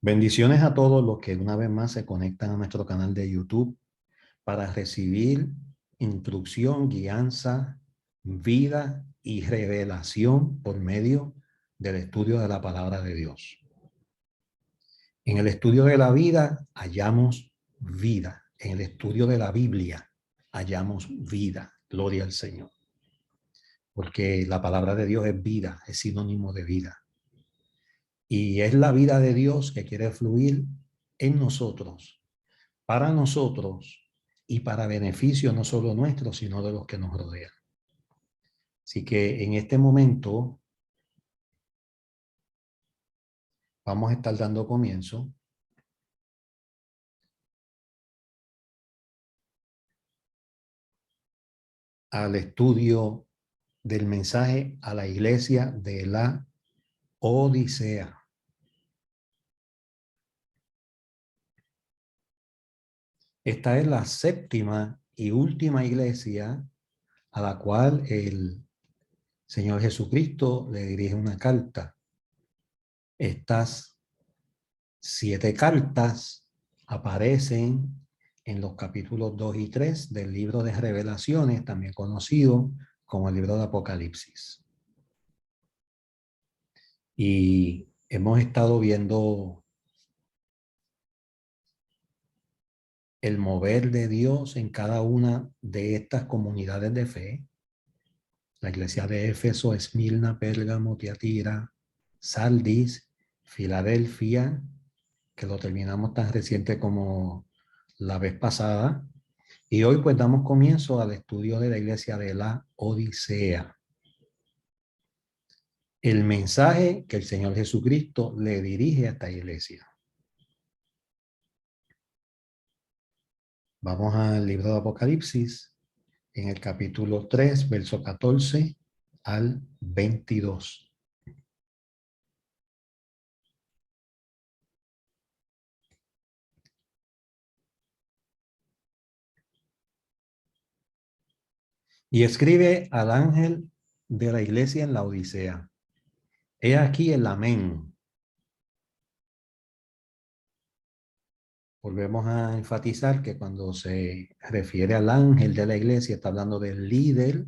Bendiciones a todos los que una vez más se conectan a nuestro canal de YouTube para recibir instrucción, guianza, vida y revelación por medio del estudio de la palabra de Dios. En el estudio de la vida hallamos vida. En el estudio de la Biblia hallamos vida. Gloria al Señor. Porque la palabra de Dios es vida, es sinónimo de vida. Y es la vida de Dios que quiere fluir en nosotros, para nosotros y para beneficio no solo nuestro, sino de los que nos rodean. Así que en este momento vamos a estar dando comienzo al estudio del mensaje a la iglesia de la Odisea. Esta es la séptima y última iglesia a la cual el Señor Jesucristo le dirige una carta. Estas 7 cartas aparecen en los capítulos 2 y 3 del libro de Revelaciones, también conocido como el libro de Apocalipsis. Y hemos estado viendo el mover de Dios en cada una de estas comunidades de fe. La iglesia de Éfeso, Esmirna, Pérgamo, Tiatira, Sardis, Filadelfia, que lo terminamos tan reciente como la vez pasada. Y hoy pues damos comienzo al estudio de la iglesia de la Odisea. El mensaje que el Señor Jesucristo le dirige a esta iglesia. Vamos al libro de Apocalipsis, en el capítulo 3, verso 14 al 22. Y escribe al ángel de la iglesia en la Odisea. He aquí el amén. Volvemos a enfatizar que cuando se refiere al ángel de la iglesia, está hablando del líder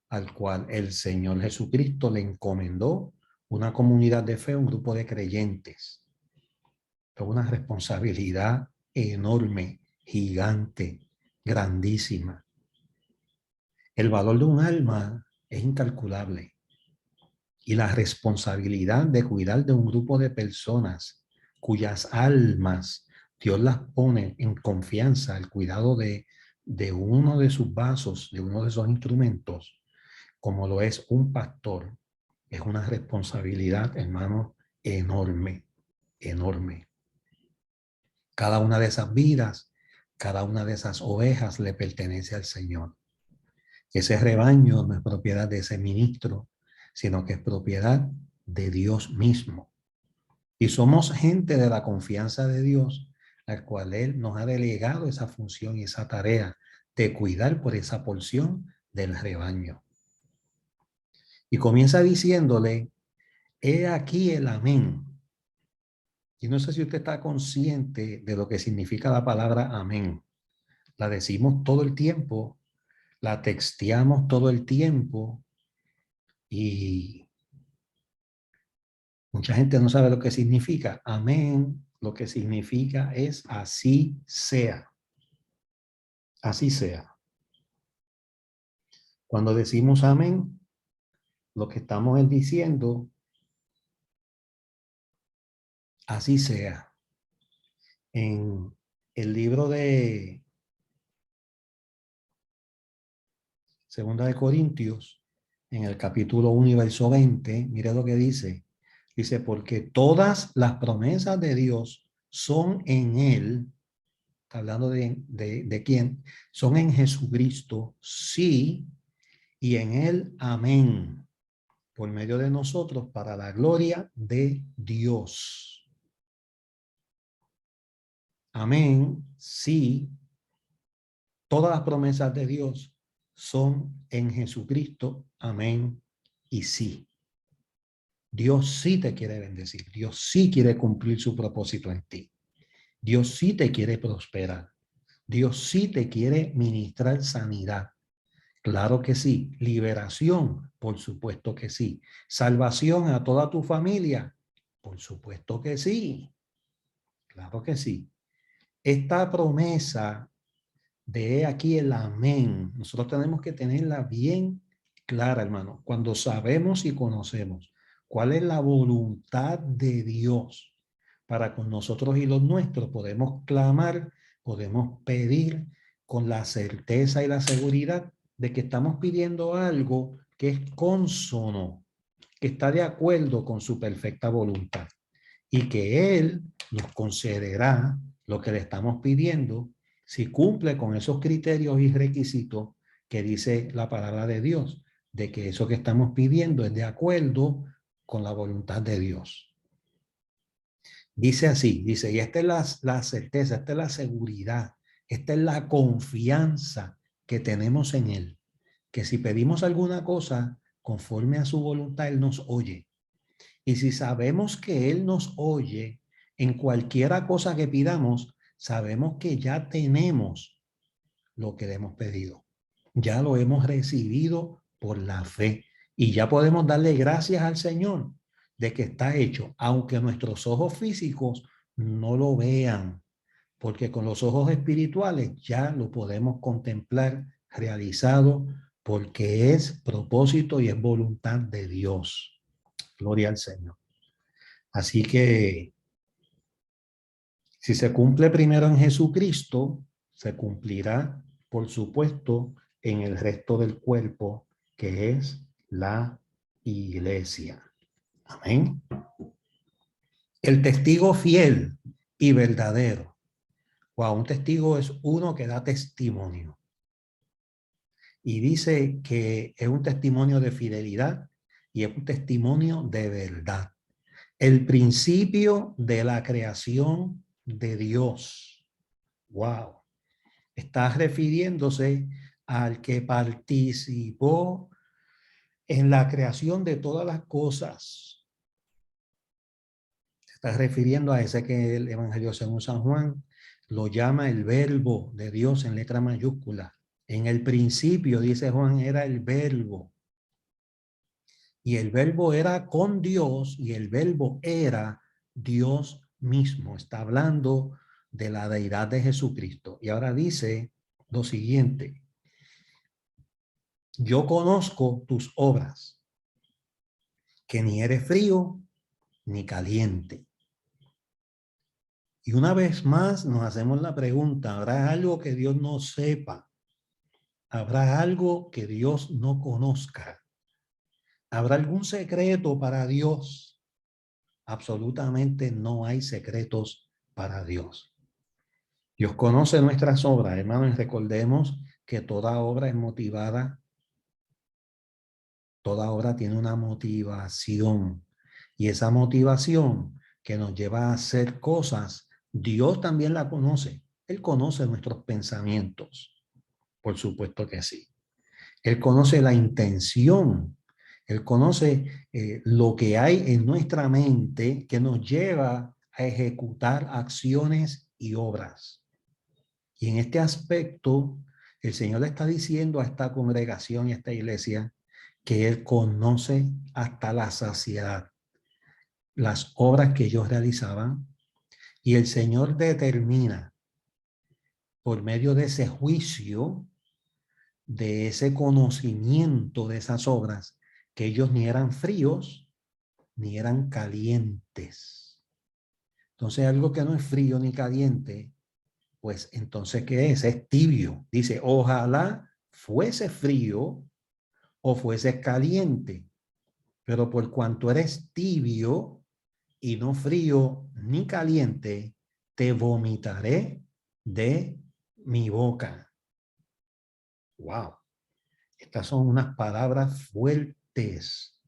al cual el Señor Jesucristo le encomendó una comunidad de fe, un grupo de creyentes. Es una responsabilidad enorme, gigante, grandísima. El valor de un alma es incalculable. Y la responsabilidad de cuidar de un grupo de personas cuyas almas Dios las pone en confianza al cuidado de uno de sus vasos, de uno de esos instrumentos, como lo es un pastor, es una responsabilidad, hermano, enorme, enorme. Cada una de esas vidas, cada una de esas ovejas le pertenece al Señor. Ese rebaño no es propiedad de ese ministro, sino que es propiedad de Dios mismo. Y somos gente de la confianza de Dios, al cual Él nos ha delegado esa función y esa tarea de cuidar por esa porción del rebaño. Y comienza diciéndole, he aquí el amén. Y no sé si usted está consciente de lo que significa la palabra amén. La decimos todo el tiempo, la texteamos todo el tiempo y mucha gente no sabe lo que significa. Amén, lo que significa es así sea. Así sea. Cuando decimos amén, lo que estamos es diciendo, así sea. En el libro de Segunda de Corintios, en el capítulo 1 y verso 20, mire lo que dice. Dice, porque todas las promesas de Dios son en Él. Está hablando de quién. Son en Jesucristo, sí, y en Él, amén. Por medio de nosotros, para la gloria de Dios. Amén, sí. Todas las promesas de Dios son en Jesucristo, amén y sí. Dios sí te quiere bendecir. Dios sí quiere cumplir su propósito en ti. Dios sí te quiere prosperar. Dios sí te quiere ministrar sanidad. Claro que sí. Liberación, por supuesto que sí. Salvación a toda tu familia, por supuesto que sí. Claro que sí. Esta promesa de aquí el amén, nosotros tenemos que tenerla bien clara, hermano. Cuando sabemos y conocemos cuál es la voluntad de Dios para con nosotros y los nuestros, podemos clamar, podemos pedir con la certeza y la seguridad de que estamos pidiendo algo que es consono, que está de acuerdo con su perfecta voluntad y que Él nos concederá lo que le estamos pidiendo si cumple con esos criterios y requisitos que dice la palabra de Dios, de que eso que estamos pidiendo es de acuerdo con la voluntad de Dios. Dice así, dice, y esta es la certeza, esta es la seguridad, esta es la confianza que tenemos en Él, que si pedimos alguna cosa conforme a su voluntad, Él nos oye. Y si sabemos que Él nos oye en cualquiera cosa que pidamos, sabemos que ya tenemos lo que le hemos pedido. Ya lo hemos recibido por la fe. Y ya podemos darle gracias al Señor de que está hecho, aunque nuestros ojos físicos no lo vean, porque con los ojos espirituales ya lo podemos contemplar realizado porque es propósito y es voluntad de Dios. Gloria al Señor. Así que si se cumple primero en Jesucristo, se cumplirá, por supuesto, en el resto del cuerpo, que es la iglesia. Amén. El testigo fiel y verdadero. Wow, un testigo es uno que da testimonio. Y dice que es un testimonio de fidelidad y es un testimonio de verdad. El principio de la creación de Dios. Wow. Está refiriéndose al que participó en la creación de todas las cosas. Se está refiriendo a ese que el Evangelio según San Juan lo llama el verbo de Dios en letra mayúscula. En el principio, dice Juan, era el verbo. Y el verbo era con Dios y el verbo era Dios mismo. Está hablando de la deidad de Jesucristo. Y ahora dice lo siguiente. Yo conozco tus obras, que ni eres frío ni caliente. Y una vez más nos hacemos la pregunta, ¿habrá algo que Dios no sepa? ¿Habrá algo que Dios no conozca? ¿Habrá algún secreto para Dios? Absolutamente no hay secretos para Dios. Dios conoce nuestras obras, hermanos, y recordemos que toda obra es motivada, toda obra tiene una motivación. Y esa motivación que nos lleva a hacer cosas, Dios también la conoce. Él conoce nuestros pensamientos. Por supuesto que sí. Él conoce la intención. Él conoce lo que hay en nuestra mente que nos lleva a ejecutar acciones y obras. Y en este aspecto, el Señor le está diciendo a esta congregación y a esta iglesia que Él conoce hasta la saciedad las obras que ellos realizaban y el Señor determina por medio de ese juicio, de ese conocimiento de esas obras, que ellos ni eran fríos ni eran calientes. Entonces algo que no es frío ni caliente, pues entonces ¿qué es? Es tibio. Dice, ojalá fuese frío o fuese caliente, pero por cuanto eres tibio y no frío ni caliente, te vomitaré de mi boca. Wow, estas son unas palabras fuertes.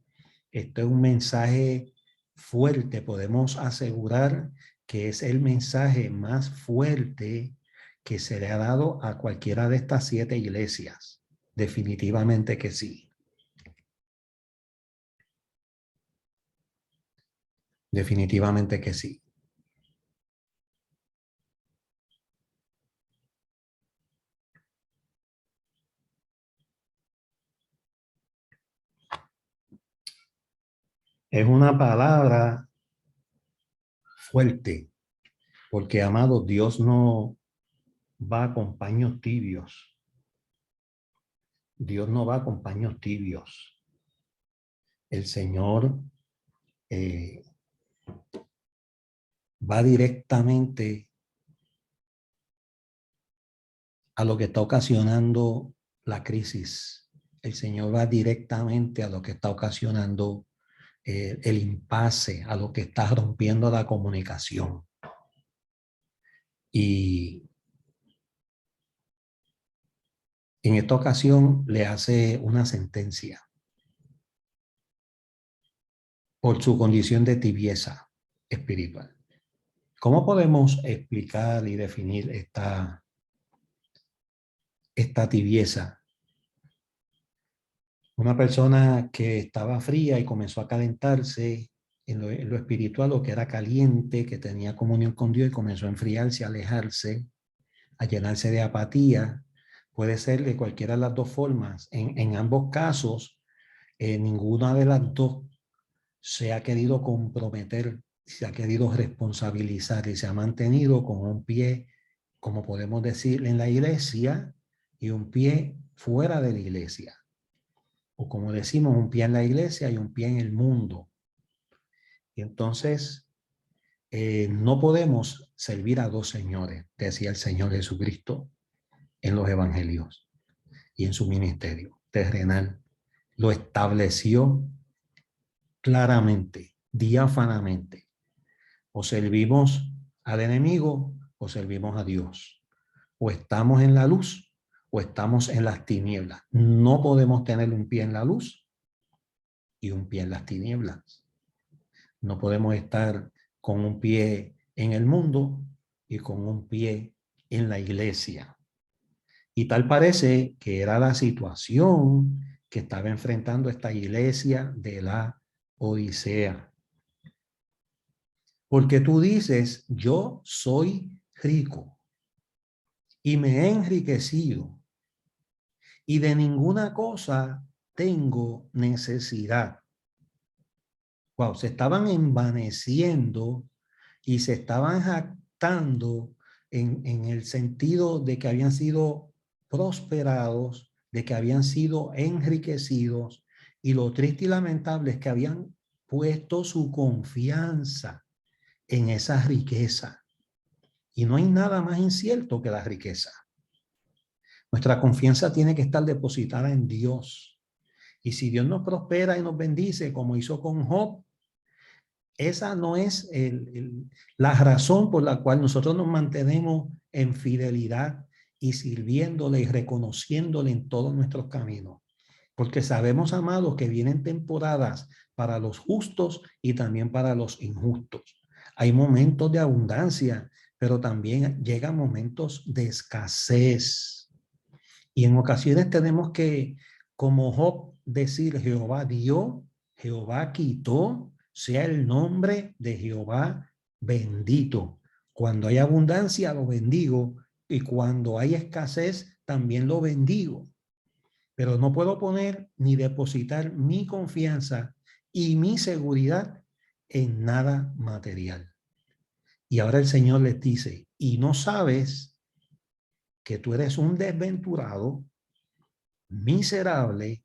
Este es un mensaje fuerte. Podemos asegurar que es el mensaje más fuerte que se le ha dado a cualquiera de estas 7 iglesias. Definitivamente que sí. Definitivamente que sí. Es una palabra fuerte, porque, amado, Dios no va con paños tibios. Dios no va con paños tibios. El Señor eh, va directamente a lo que está ocasionando la crisis. El Señor va directamente a lo que está ocasionando el impasse, a lo que está rompiendo la comunicación. Y en esta ocasión le hace una sentencia por su condición de tibieza espiritual. ¿Cómo podemos explicar y definir esta tibieza? Una persona que estaba fría y comenzó a calentarse en lo espiritual, o que era caliente, que tenía comunión con Dios y comenzó a enfriarse, a alejarse, a llenarse de apatía. Puede ser de cualquiera de las dos formas. En ambos casos, ninguna de las dos se ha querido comprometer, se ha querido responsabilizar y se ha mantenido con un pie, como podemos decir, en la iglesia y un pie fuera de la iglesia. O como decimos, un pie en la iglesia y un pie en el mundo. Y entonces, no podemos servir a dos señores, decía el Señor Jesucristo en los evangelios y en su ministerio terrenal. Lo estableció claramente, diáfanamente. O servimos al enemigo o servimos a Dios. O estamos en la luz o estamos en las tinieblas. No podemos tener un pie en la luz y un pie en las tinieblas. No podemos estar con un pie en el mundo y con un pie en la iglesia. Y tal parece que era la situación que estaba enfrentando esta iglesia de la Odisea. Porque tú dices, yo soy rico y me he enriquecido y de ninguna cosa tengo necesidad. Wow, se estaban envaneciendo y se estaban jactando en el sentido de que habían sido prosperados, de que habían sido enriquecidos, y lo triste y lamentable es que habían puesto su confianza en esa riqueza. Y no hay nada más incierto que la riqueza. Nuestra confianza tiene que estar depositada en Dios. Y si Dios nos prospera y nos bendice, como hizo con Job, esa no es la razón por la cual nosotros nos mantenemos en fidelidad y sirviéndole y reconociéndole en todos nuestros caminos. Porque sabemos, amados, que vienen temporadas para los justos y también para los injustos. Hay momentos de abundancia, pero también llegan momentos de escasez. Y en ocasiones tenemos que, como Job, decir: Jehová dio, Jehová quitó, sea el nombre de Jehová bendito. Cuando hay abundancia lo bendigo, y cuando hay escasez también lo bendigo. Pero no puedo poner ni depositar mi confianza y mi seguridad en nada material. Y ahora el Señor les dice: y no sabes que tú eres un desventurado, miserable.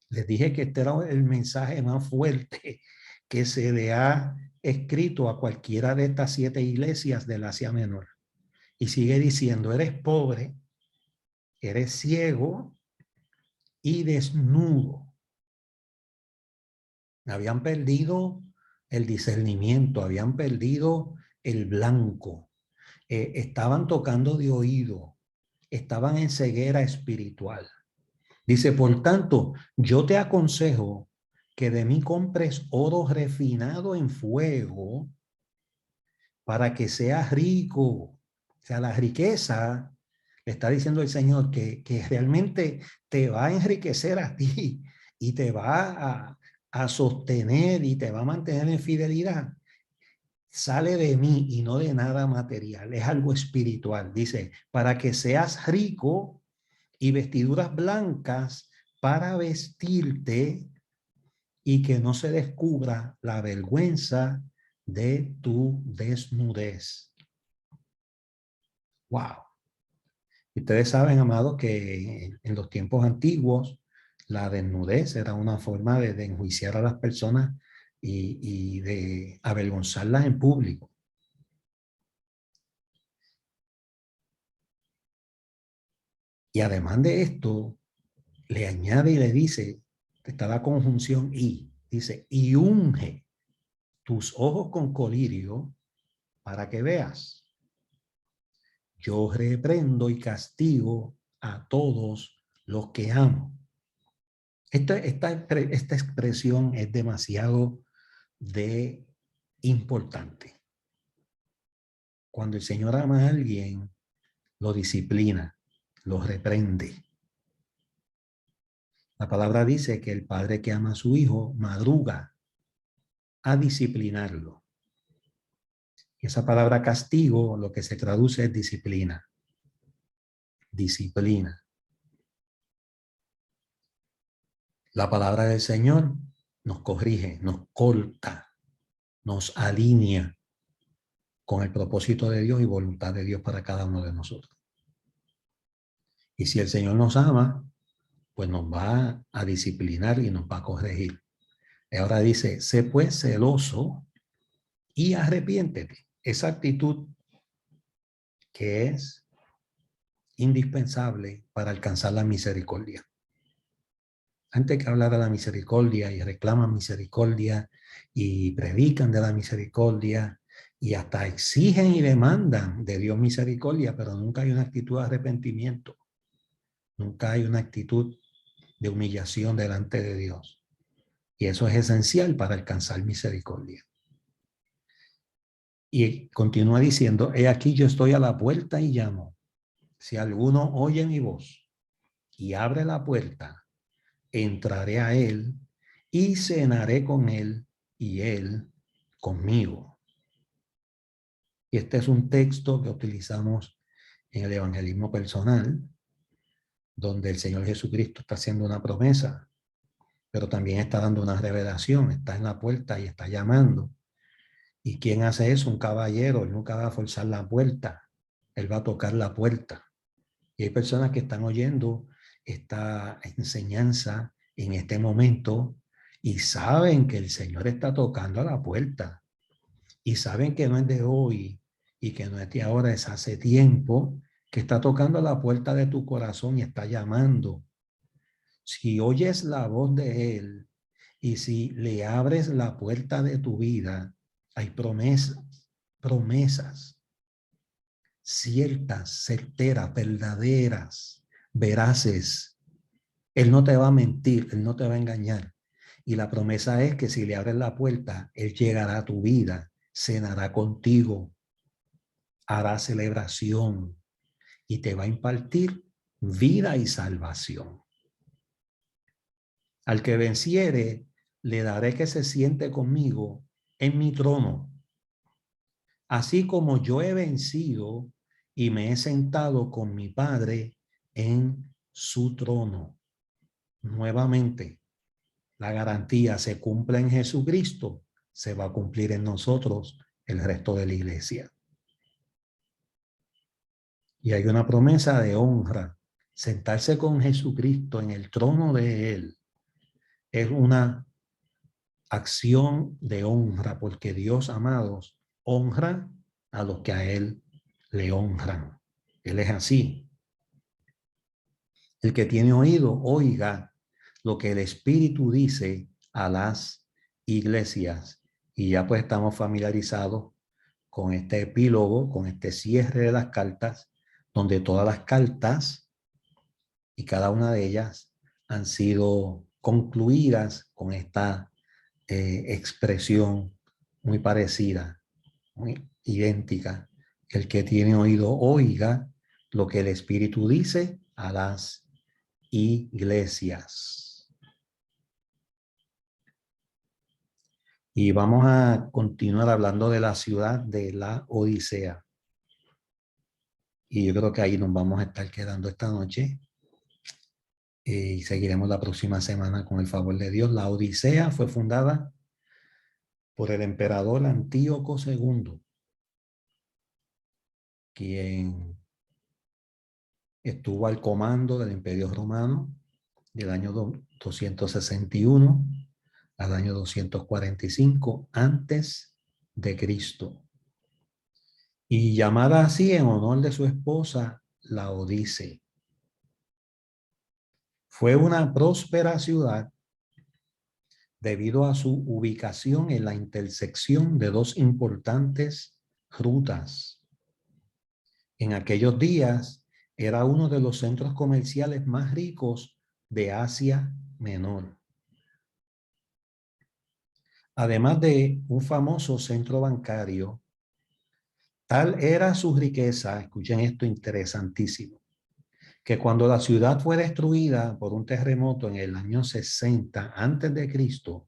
Les dije que este era el mensaje más fuerte que se le ha escrito a cualquiera de estas 7 iglesias del Asia Menor. Y sigue diciendo: eres pobre, eres ciego y desnudo. Habían perdido el discernimiento, habían perdido el blanco, estaban tocando de oído, estaban en ceguera espiritual. Dice: por tanto, yo te aconsejo que de mí compres oro refinado en fuego para que seas rico. O sea, la riqueza, le está diciendo el Señor, que realmente te va a enriquecer a ti y te va a sostener y te va a mantener en fidelidad, sale de mí y no de nada material, es algo espiritual. Dice, para que seas rico y vestiduras blancas para vestirte y que no se descubra la vergüenza de tu desnudez. Wow. Ustedes saben, amados, que en los tiempos antiguos la desnudez era una forma de enjuiciar a las personas y de avergonzarlas en público. Y además de esto, le añade y le dice, está la conjunción y, dice, y unge tus ojos con colirio para que veas. Yo reprendo y castigo a todos los que amo. Esta expresión es demasiado importante. Cuando el Señor ama a alguien, lo disciplina, lo reprende. La palabra dice que el padre que ama a su hijo madruga a disciplinarlo. Y esa palabra castigo lo que se traduce es disciplina. Disciplina. La palabra del Señor nos corrige, nos corta, nos alinea con el propósito de Dios y voluntad de Dios para cada uno de nosotros. Y si el Señor nos ama, pues nos va a disciplinar y nos va a corregir. Y ahora dice, sé pues celoso y arrepiéntete. Esa actitud que es indispensable para alcanzar la misericordia. Antes que hablar de la misericordia y reclaman misericordia y predican de la misericordia y hasta exigen y demandan de Dios misericordia, pero nunca hay una actitud de arrepentimiento. Nunca hay una actitud de humillación delante de Dios. Y eso es esencial para alcanzar misericordia. Y continúa diciendo, he aquí yo estoy a la puerta y llamo. Si alguno oye mi voz y abre la puerta, entraré a él y cenaré con él y él conmigo. Y este es un texto que utilizamos en el evangelismo personal, donde el Señor Jesucristo está haciendo una promesa, pero también está dando una revelación, está en la puerta y está llamando. ¿Y quién hace eso? Un caballero. Él nunca va a forzar la puerta, él va a tocar la puerta. Y hay personas que están oyendo esta enseñanza en este momento y saben que el Señor está tocando a la puerta y saben que no es de hoy y que no es de ahora, es hace tiempo que está tocando a la puerta de tu corazón y está llamando. Si oyes la voz de Él y si le abres la puerta de tu vida, hay promesas ciertas, certeras, verdaderas, veraces. Él no te va a mentir, Él no te va a engañar. Y la promesa es que si le abres la puerta, Él llegará a tu vida, cenará contigo, hará celebración y te va a impartir vida y salvación. Al que venciere, le daré que se siente conmigo en mi trono, así como yo he vencido y me he sentado con mi Padre en su trono. Nuevamente, la garantía se cumple en Jesucristo, se va a cumplir en nosotros el resto de la iglesia. Y hay una promesa de honra. Sentarse con Jesucristo en el trono de Él es una acción de honra, porque Dios, amados, honra a los que a Él le honran. Él es así. El que tiene oído, oiga lo que el Espíritu dice a las iglesias. Y ya pues estamos familiarizados con este epílogo, con este cierre de las cartas, donde todas las cartas y cada una de ellas han sido concluidas con esta expresión muy parecida, muy idéntica. El que tiene oído, oiga lo que el Espíritu dice a las iglesias. Y vamos a continuar hablando de la ciudad de la Odisea. Y yo creo que ahí nos vamos a estar quedando esta noche. Y seguiremos la próxima semana con el favor de Dios. La Odisea fue fundada por el emperador Antíoco II, quien estuvo al comando del Imperio Romano del año 261 al año 245 antes de Cristo. Y llamada así en honor de su esposa, Laodice. Fue una próspera ciudad debido a su ubicación en la intersección de dos importantes rutas. En aquellos días era uno de los centros comerciales más ricos de Asia Menor. Además de un famoso centro bancario, tal era su riqueza, escuchen esto interesantísimo, que cuando la ciudad fue destruida por un terremoto en el año 60 antes de Cristo,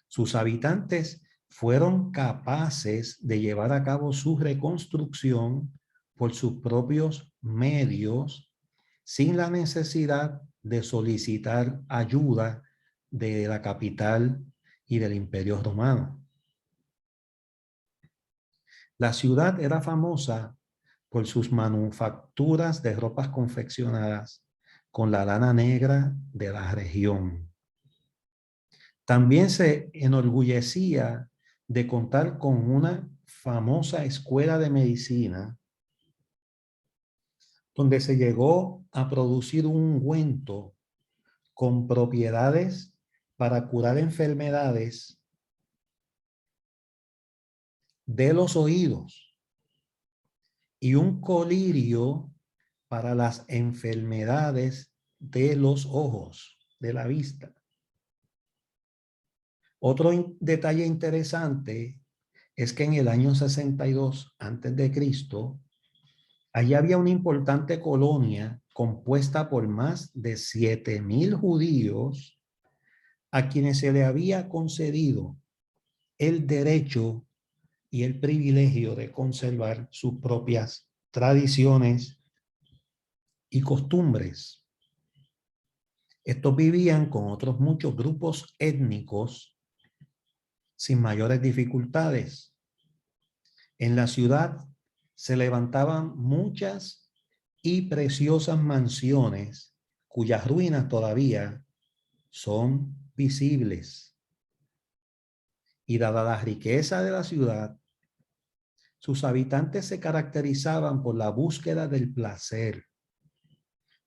sus habitantes fueron capaces de llevar a cabo su reconstrucción por sus propios medios sin la necesidad de solicitar ayuda de la capital y del Imperio Romano. La ciudad era famosa por sus manufacturas de ropas confeccionadas con la lana negra de la región. También se enorgullecía de contar con una famosa escuela de medicina donde se llegó a producir un ungüento con propiedades para curar enfermedades de los oídos y un colirio para las enfermedades de los ojos, de la vista. Otro detalle interesante es que en el año 62 antes de Cristo, allí había una importante colonia compuesta por más de 7,000 judíos a quienes se le había concedido el derecho y el privilegio de conservar sus propias tradiciones y costumbres. Estos vivían con otros muchos grupos étnicos sin mayores dificultades. En la ciudad se levantaban muchas y preciosas mansiones cuyas ruinas todavía son visibles. Y dada la riqueza de la ciudad, sus habitantes se caracterizaban por la búsqueda del placer.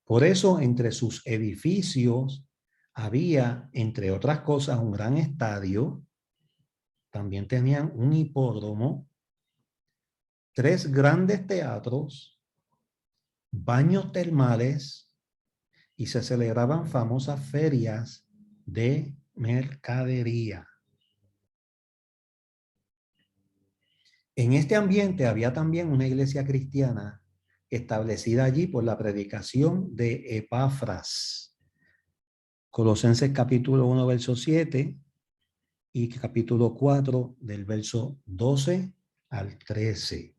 Por eso, entre sus edificios había, entre otras cosas, un gran estadio. También tenían un hipódromo, 3 grandes teatros, baños termales y se celebraban famosas ferias de mercadería. En este ambiente había también una iglesia cristiana establecida allí por la predicación de Epafras. Colosenses capítulo 1, verso 7 y capítulo 4 del verso 12 al 13.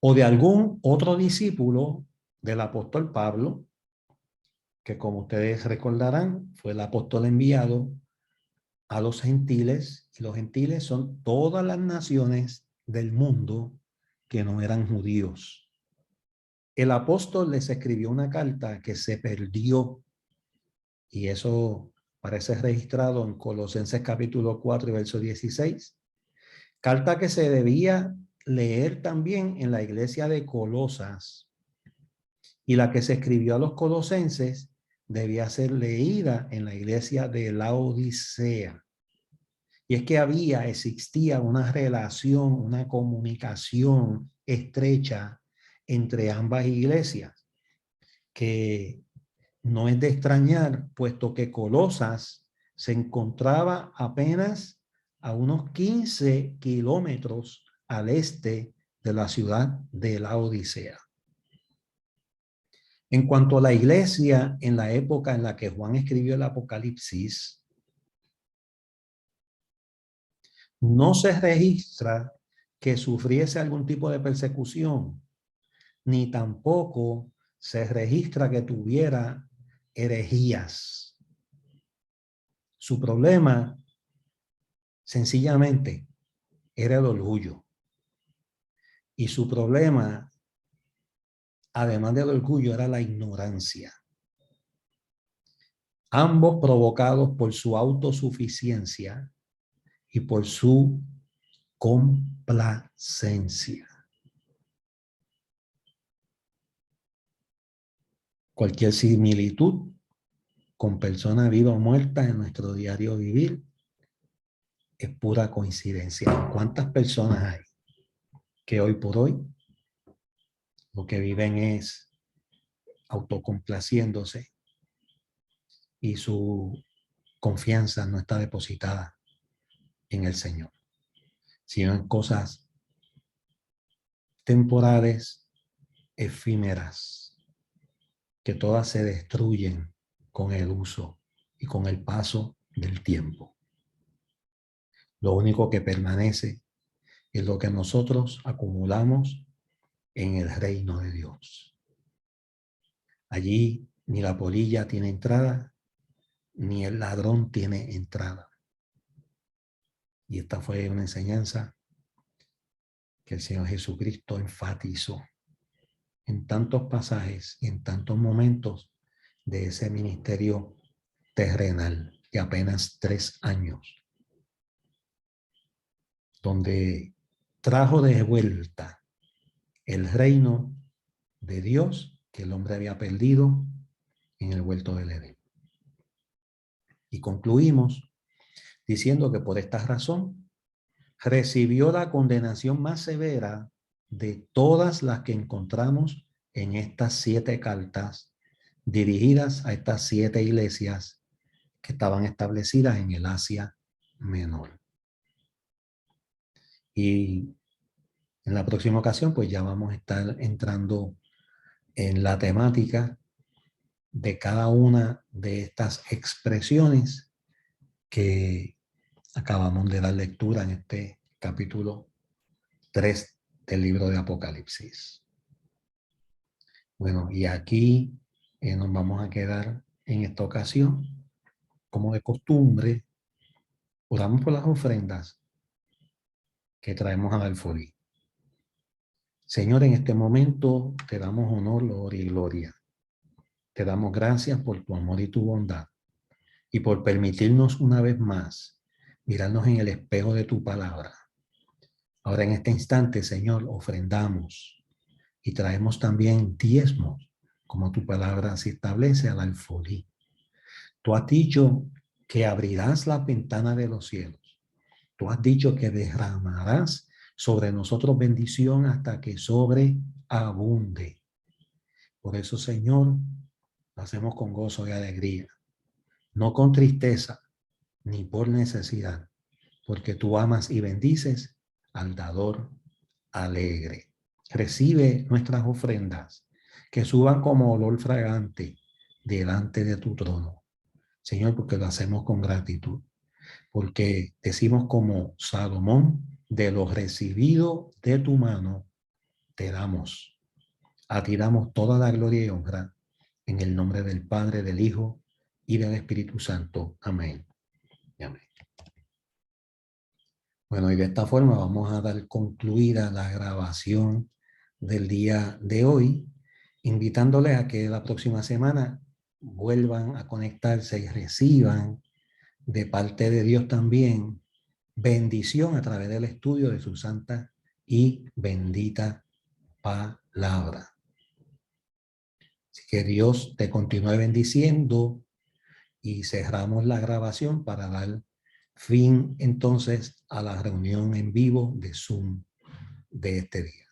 O de algún otro discípulo del apóstol Pablo, que como ustedes recordarán, fue el apóstol enviado a los gentiles, y los gentiles son todas las naciones del mundo que no eran judíos. El apóstol les escribió una carta que se perdió, y eso parece registrado en Colosenses capítulo 4 y verso 16. Carta que se debía leer también en la iglesia de Colosas, y la que se escribió a los colosenses debía ser leída en la iglesia de Laodicea. Y es que existía una relación, una comunicación estrecha entre ambas iglesias, que no es de extrañar, puesto que Colosas se encontraba apenas a unos 15 kilómetros al este de la ciudad de Laodicea. En cuanto a la iglesia en la época en la que Juan escribió el Apocalipsis, No se registra que sufriese algún tipo de persecución, ni tampoco se registra que tuviera herejías. Su problema, sencillamente, era el orgullo. Y su problema, además del orgullo, era la ignorancia. Ambos provocados por su autosuficiencia y por su complacencia. Cualquier similitud con personas vivas o muertas en nuestro diario vivir es pura coincidencia. ¿Cuántas personas hay que hoy por hoy lo que viven es autocomplaciéndose y su confianza no está depositada en el Señor, sino en cosas temporales, efímeras, que todas se destruyen con el uso y con el paso del tiempo? Lo único que permanece es lo que nosotros acumulamos en el reino de Dios. Allí ni la polilla tiene entrada, ni el ladrón tiene entrada. Y esta fue una enseñanza que el Señor Jesucristo enfatizó en tantos pasajes y en tantos momentos de ese ministerio terrenal de apenas 3 años, donde trajo de vuelta el reino de Dios que el hombre había perdido en el huerto del Edén. Y concluimos diciendo que por esta razón recibió la condenación más severa de todas las que encontramos en estas 7 cartas dirigidas a estas 7 iglesias que estaban establecidas en el Asia Menor. Y en la próxima ocasión, pues ya vamos a estar entrando en la temática de cada una de estas expresiones que acabamos de dar lectura en este capítulo 3 del libro de Apocalipsis. Bueno, y aquí nos vamos a quedar en esta ocasión. Como de costumbre, oramos por las ofrendas que traemos a Alfolí. Señor, en este momento te damos honor, gloria y gloria. Te damos gracias por tu amor y tu bondad y por permitirnos una vez más mirarnos en el espejo de tu palabra. Ahora en este instante, Señor, ofrendamos y traemos también diezmos, como tu palabra se establece al alfolí. Tú has dicho que abrirás la ventana de los cielos. Tú has dicho que derramarás sobre nosotros bendición hasta que sobreabunde. Por eso, Señor, lo hacemos con gozo y alegría, no con tristeza ni por necesidad, porque tú amas y bendices al dador alegre. Recibe nuestras ofrendas, que suban como olor fragante delante de tu trono, Señor, porque lo hacemos con gratitud, porque decimos como Salomón, de lo recibido de tu mano, te damos. A ti damos toda la gloria y honra, en el nombre del Padre, del Hijo y del Espíritu Santo. Amén. Amén. Bueno, y de esta forma vamos a dar concluida la grabación del día de hoy, invitándoles a que la próxima semana vuelvan a conectarse y reciban de parte de Dios también bendición a través del estudio de su santa y bendita palabra. Así que Dios te continúe bendiciendo y cerramos la grabación para dar fin entonces a la reunión en vivo de Zoom de este día.